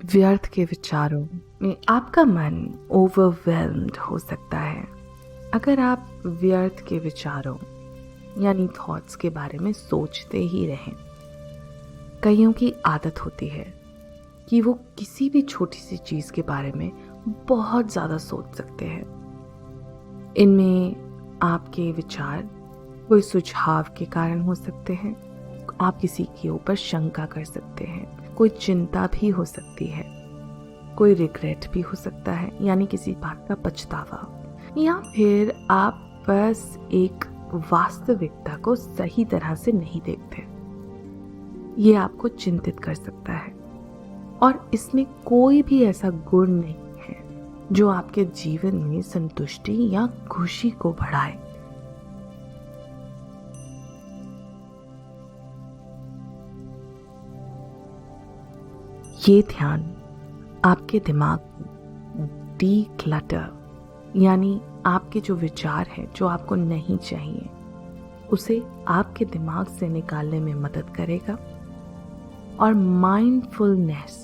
व्यर्थ के विचारों में आपका मन ओवरवेल्म्ड हो सकता है। अगर आप व्यर्थ के विचारों यानी थॉट्स के बारे में सोचते ही रहें। कईयों की आदत होती है कि वो किसी भी छोटी सी चीज़ के बारे में बहुत ज़्यादा सोच सकते हैं। इनमें आपके विचार कोई सुझाव के कारण हो सकते हैं, आप किसी के ऊपर शंका कर सकते हैं, कोई चिंता भी हो सकती है, कोई रिग्रेट भी हो सकता है यानी किसी बात का पछतावा, या फिर आप बस एक वास्तविकता को सही तरह से नहीं देखते। ये आपको चिंतित कर सकता है और इसमें कोई भी ऐसा गुण नहीं है जो आपके जीवन में संतुष्टि या खुशी को बढ़ाए। ये ध्यान आपके दिमाग को डीक्लटर यानी आपके जो विचार हैं जो आपको नहीं चाहिए उसे आपके दिमाग से निकालने में मदद करेगा और माइंडफुलनेस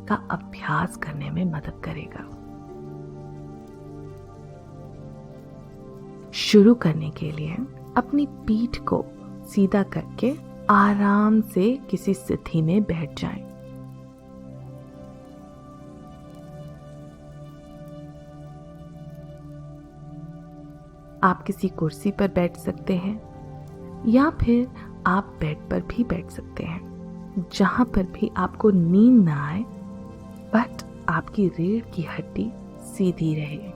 का अभ्यास करने में मदद करेगा। शुरू करने के लिए अपनी पीठ को सीधा करके आराम से किसी स्थिति में बैठ जाएं। आप किसी कुर्सी पर बैठ सकते हैं या फिर आप बेड पर भी बैठ सकते हैं, जहां पर भी आपको नींद ना आए बट आपकी रीढ़ की हड्डी सीधी रहे।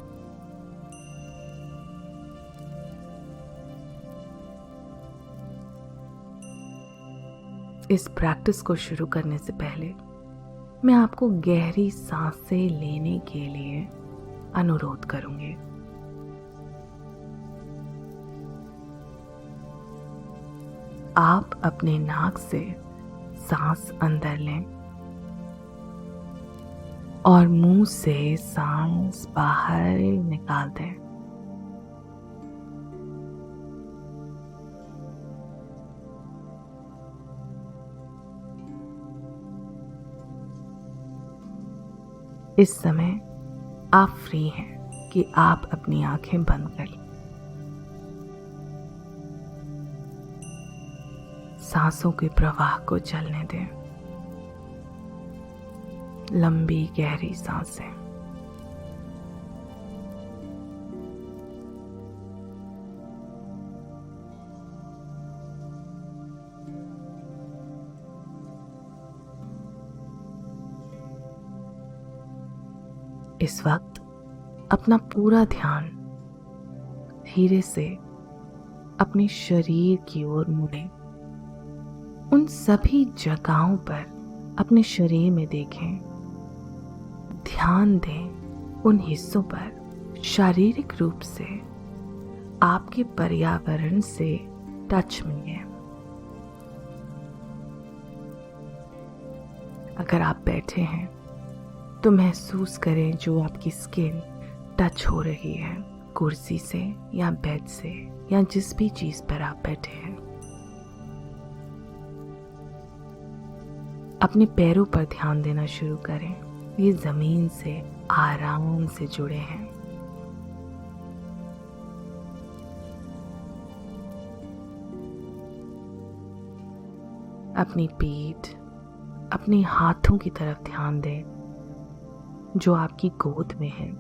इस प्रैक्टिस को शुरू करने से पहले मैं आपको गहरी सांसें लेने के लिए अनुरोध करूंगी। आप अपने नाक से सांस अंदर लें और मुंह से सांस बाहर निकाल दें। इस समय आप फ्री हैं कि आप अपनी आंखें बंद कर लें। सांसों के प्रवाह को चलने दें। लंबी गहरी सांसें। इस वक्त अपना पूरा ध्यान धीरे से अपने शरीर की ओर मोड़ें। उन सभी जगहों पर अपने शरीर में देखें। ध्यान दें उन हिस्सों पर शारीरिक रूप से आपके पर्यावरण से टच मिले। अगर आप बैठे हैं तो महसूस करें जो आपकी स्किन टच हो रही है कुर्सी से या बेड से या जिस भी चीज पर आप बैठे हैं। अपने पैरों पर ध्यान देना शुरू करें। ये जमीन से आराम से जुड़े हैं। अपनी पीठ, अपने हाथों की तरफ ध्यान दें जो आपकी गोद में है।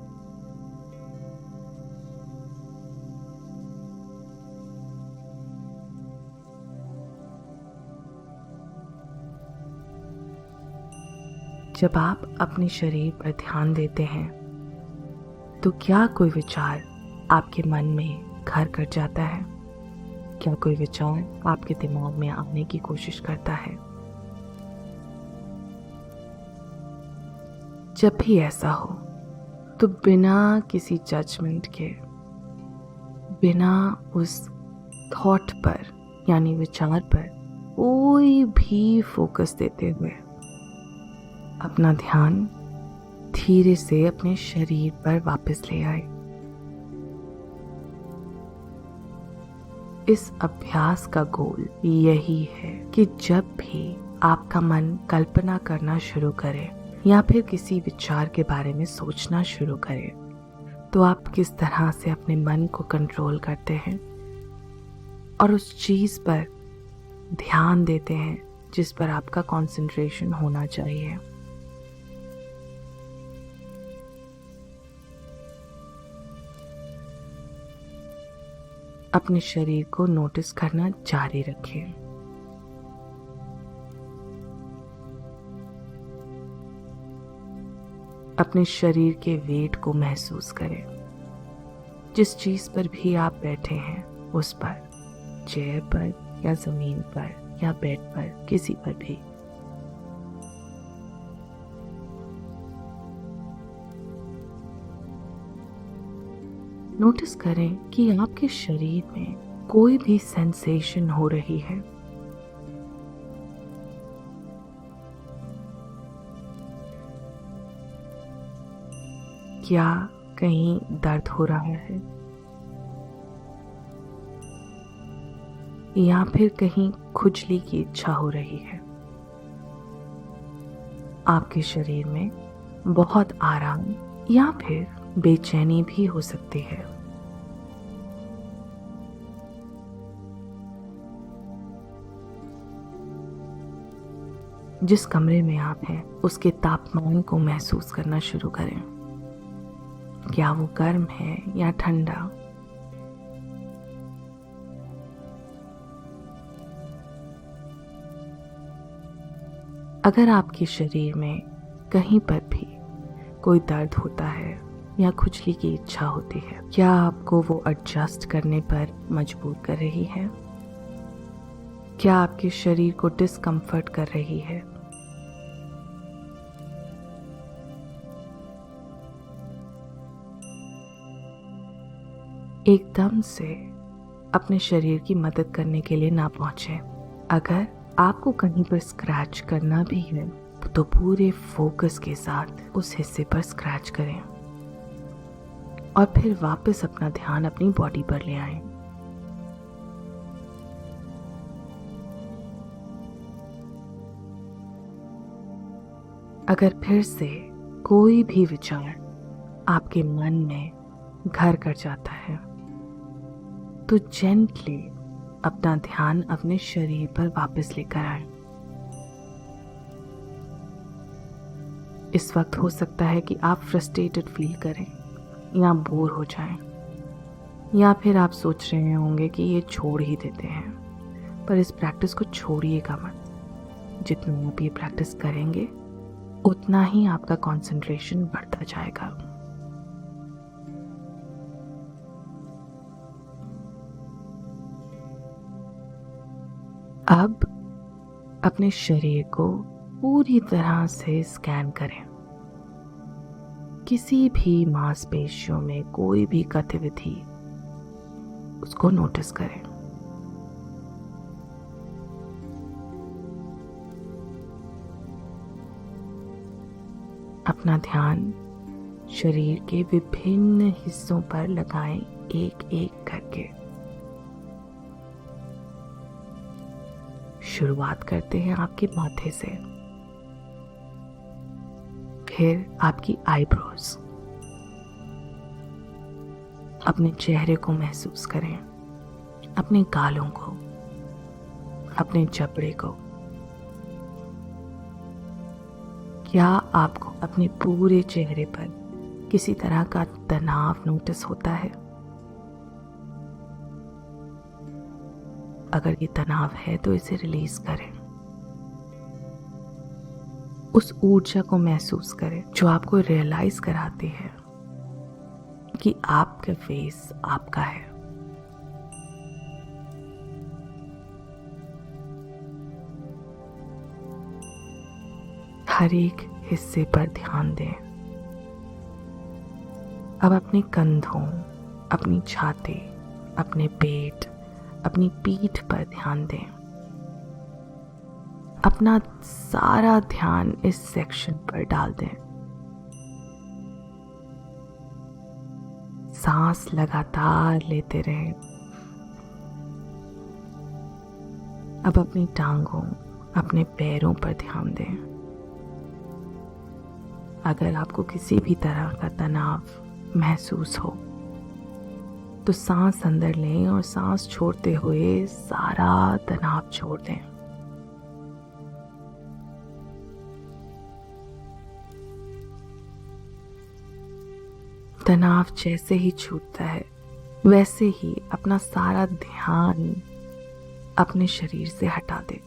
जब आप अपने शरीर पर ध्यान देते हैं तो क्या कोई विचार आपके मन में घर कर जाता है? क्या कोई विचार आपके दिमाग में आने की कोशिश करता है? जब भी ऐसा हो तो बिना किसी जजमेंट के, बिना उस थॉट पर यानी विचार पर कोई भी फोकस देते हुए अपना ध्यान धीरे से अपने शरीर पर वापस ले आए। इस अभ्यास का गोल यही है कि जब भी आपका मन कल्पना करना शुरू करे या फिर किसी विचार के बारे में सोचना शुरू करें, तो आप किस तरह से अपने मन को कंट्रोल करते हैं और उस चीज पर ध्यान देते हैं जिस पर आपका कंसंट्रेशन होना चाहिए। अपने शरीर को नोटिस करना जारी रखें। अपने शरीर के वेट को महसूस करें। जिस चीज पर भी आप बैठे हैं उस पर, चेयर पर या जमीन पर या बेड पर, किसी पर भी। नोटिस करें कि आपके शरीर में कोई भी सेंसेशन हो रही है। क्या कहीं दर्द हो रहा है या फिर कहीं खुजली की इच्छा हो रही है? आपके शरीर में बहुत आराम या फिर बेचैनी भी हो सकती है। जिस कमरे में आप हैं उसके तापमान को महसूस करना शुरू करें। क्या वो गर्म है या ठंडा? अगर आपके शरीर में कहीं पर भी कोई दर्द होता है या खुजली की इच्छा होती है, क्या आपको वो एडजस्ट करने पर मजबूर कर रही है? क्या आपके शरीर को डिस्कम्फर्ट कर रही है? एकदम से अपने शरीर की मदद करने के लिए ना पहुंचे। अगर आपको कहीं पर स्क्रैच करना भी है तो पूरे फोकस के साथ उस हिस्से पर स्क्रैच करें और फिर वापस अपना ध्यान अपनी बॉडी पर ले आएं। अगर फिर से कोई भी विचार आपके मन में घर कर जाता है तो जेंटली अपना ध्यान अपने शरीर पर वापस लेकर आए। इस वक्त हो सकता है कि आप फ्रस्ट्रेटेड फील करें या बोर हो जाएं, या फिर आप सोच रहे होंगे कि ये छोड़ ही देते हैं, पर इस प्रैक्टिस को छोड़िएगा मत। जितना आप ये प्रैक्टिस करेंगे उतना ही आपका कंसंट्रेशन बढ़ता जाएगा। अब अपने शरीर को पूरी तरह से स्कैन करें। किसी भी मांसपेशियों में कोई भी गतिविधि, उसको नोटिस करें। अपना ध्यान शरीर के विभिन्न हिस्सों पर लगाएं, एक एक करके। शुरुआत करते हैं आपके माथे से, फिर आपकी आईब्रोज। अपने चेहरे को महसूस करें, अपने गालों को, अपने जबड़े को। क्या आपको अपने पूरे चेहरे पर किसी तरह का तनाव नोटिस होता है? अगर ये तनाव है तो इसे रिलीज करें। उस ऊर्जा को महसूस करें जो आपको रियलाइज कराती है कि आपका फेस आपका है। हर एक हिस्से पर ध्यान दें। अब अपने कंधों, अपनी छाती, अपने पेट, अपनी पीठ पर ध्यान दें। अपना सारा ध्यान इस सेक्शन पर डाल दें। सांस लगातार लेते रहें। अब अपनी टांगों, अपने पैरों पर ध्यान दें। अगर आपको किसी भी तरह का तनाव महसूस हो तो सांस अंदर लें और सांस छोड़ते हुए सारा तनाव छोड़ दें। तनाव जैसे ही छूटता है वैसे ही अपना सारा ध्यान अपने शरीर से हटा दें।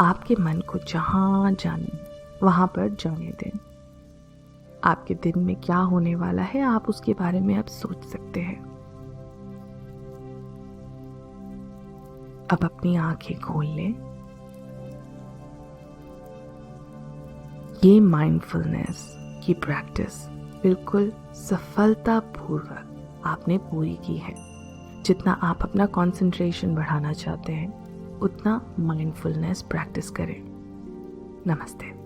आपके मन को जहां जाने वहां पर जाने दें। आपके दिन में क्या होने वाला है आप उसके बारे में अब सोच सकते हैं। अब अपनी आंखें खोल लें। ये माइंडफुलनेस की प्रैक्टिस बिल्कुल सफलतापूर्वक आपने पूरी की है। जितना आप अपना कंसंट्रेशन बढ़ाना चाहते हैं उतना माइंडफुलनेस प्रैक्टिस करें। नमस्ते।